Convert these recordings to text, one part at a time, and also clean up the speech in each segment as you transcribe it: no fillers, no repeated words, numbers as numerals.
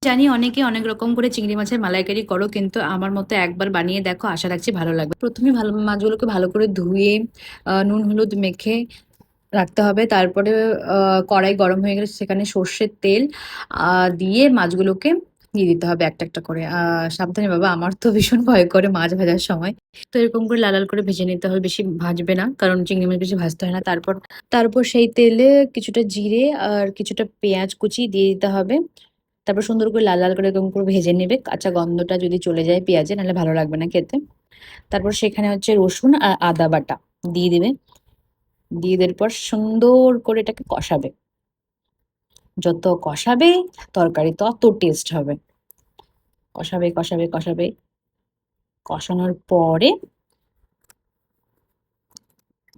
জানি অনেকে অনেক রকম করে চিংড়ি মাছের মালাইকারি করো, কিন্তু আমার মতো একবার বানিয়ে দেখো, আশা রাখছি ভালো লাগবে। প্রথমে ভালো মাছগুলোকে ভালো করে ধুয়ে নুন হলুদ মেখে রাখতে হবে। তারপরে কড়াই গরম হয়ে গেলে সেখানে সর্ষের তেল দিয়ে মাছগুলোকে দিয়ে দিতে হবে একটা একটা করে। সাবধানে বাবা, আমার তো ভীষণ ভয় করে মাছ ভাজার সময়। তো এরকম করে লাল লাল করে ভেজে নিতে হবে, বেশি ভাজবে না কারণ চিংড়ি মাছ বেশি ভাজতে হয় না। তারপর তারপর সেই তেলে কিছুটা জিরে আর কিছুটা পেঁয়াজ কুচি দিয়ে দিতে হবে। তারপর সুন্দর করে লাল লাল করে এরকম করে ভেজে নেবে, কাঁচা গন্ধটা যদি চলে যায় পেঁয়াজে, নাহলে ভালো লাগবে না খেতে। তারপর সেখানে হচ্ছে রসুন আর আদা বাটা দিয়ে দিবে। দিয়ে দেওয়ার পর সুন্দর করে এটাকে কষাবে। যত কষাবে তরকারি তত টেস্ট হবে। কষাবে কষাবে কষাবে, কষানোর পরে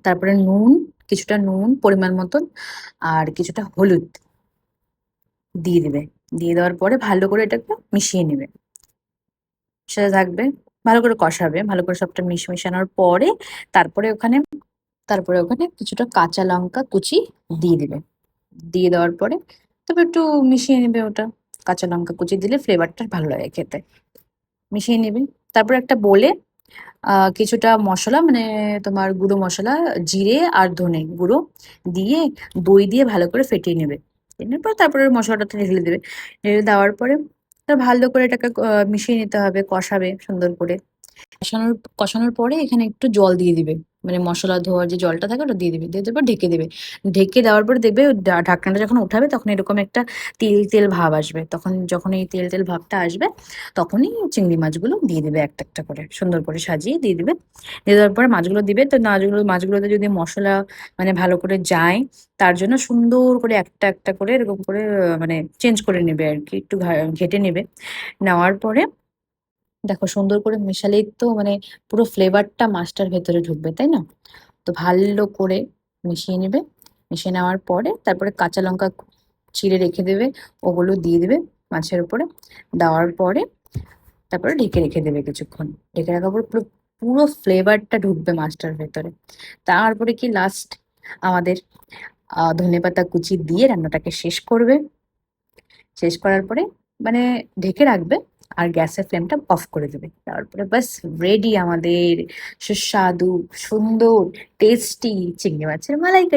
তারপরে নুন, কিছুটা নুন পরিমাণ মতন আর কিছুটা হলুদ দিয়ে দিবে। দিয়ে দেওয়ার পরে ভালো করে এটাকে মিশিয়ে নেবে। সেটা থাকবে, ভালো করে কষাবে, ভালো করে সবটা মিশানোর পরে তারপরে ওখানে কিছুটা কাঁচা লঙ্কা কুচি দিয়ে দিবে। দিয়ে দেওয়ার পরে তারপর একটু মিশিয়ে নেবে ওটা। কাঁচা লঙ্কা কুচি দিলে ফ্লেভারটা ভালো লাগে খেতে। মিশিয়ে নেবে। তারপর একটা বলে কিছুটা মশলা, মানে তোমার গুঁড়ো মশলা, জিরে আর ধনে গুঁড়ো দিয়ে দই দিয়ে ভালো করে ফেটিয়ে নেবে। ফেটানোর পর তারপরে মশলাটাতে ঢেলে দেবে। ঢেলে দেওয়ার পরে ভালো করে এটাকে মিশিয়ে নিতে হবে, কষাবে সুন্দর করে। কষানোর কষানোর পরে এখানে একটু জল দিয়ে দিবে, মানে মশলা ধোয়ার যে জলটা থাকে ওটা দিয়ে দিবে। দিয়ে দেওয়ার পর ঢেকে দেবে। ঢেকে দেওয়ার পর দেখবে ঢাকনাটা যখন উঠাবে তখন এরকম একটা তেল তেল ভাব আসবে। তখন যখন এই তেল তেল ভাবটা আসবে তখনই চিংড়ি মাছগুলো দিয়ে দিবে, একটা একটা করে সুন্দর করে সাজিয়ে দিয়ে দিবে। দিয়ে দেওয়ার পরে মাছগুলো দিবে। তো মাছগুলোতে যদি মশলা মানে ভালো করে যায়, তার জন্য সুন্দর করে একটা একটা করে এরকম করে মানে চেঞ্জ করে নেবে আর কি, একটু ঘেটে নেবে। নেওয়ার পরে দেখো সুন্দর করে মেশালেই তো মানে পুরো ফ্লেভারটা মাছটার ভেতরে ঢুকবে, তাই না? তো ভালো করে মিশিয়ে নেবে। মিশিয়ে নেওয়ার পরে তারপরে কাঁচা লঙ্কা চিড়ে রেখে দেবে, ওগুলো দিয়ে দেবে মাছের উপরে। দেওয়ার পরে তারপরে ঢেকে রেখে দেবে কিছুক্ষণ। ঢেকে রাখার পর পুরো পুরো ফ্লেভারটা ঢুকবে মাছটার ভেতরে। তারপরে কি লাস্ট আমাদের ধনেপাতা কুচি দিয়ে রান্নাটাকে শেষ করবে। শেষ করার পরে মানে ঢেকে রাখবে আর গ্যাসের ফ্লেমটা অফ করে দেবে। তারপরে বাস রেডি আমাদের সুস্বাদু সুন্দর টেস্টি চিংড়ি মাছের মালাইকারি।